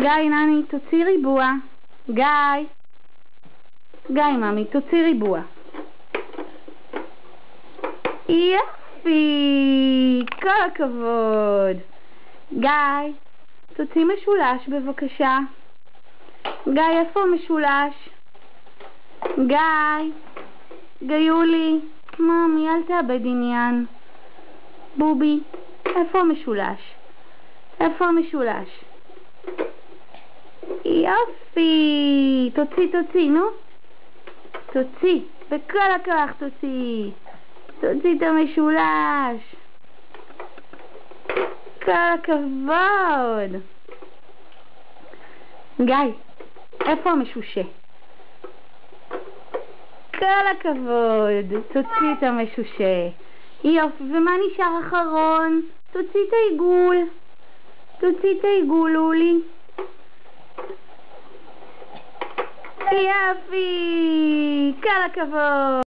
גיא, נני, תוציא ריבוע. גיא, ממי, תוציא ריבוע. יפי, כל הכבוד. גיא, תוציא משולש בבקשה. גיא, איפה המשולש? גיולי, ממי, אל תאבד עניין. בובי, איפה המשולש? יופי, תוציא, נו. תוציא, בכל הכוח תוציא את המשולש. כל הכבוד. גיא, איפה המשושה? כל הכבוד, תוציא את המשושה. יופי, ומה נשאר אחרון? תוציא את העיגול, לולי. יופי, כל הכבוד.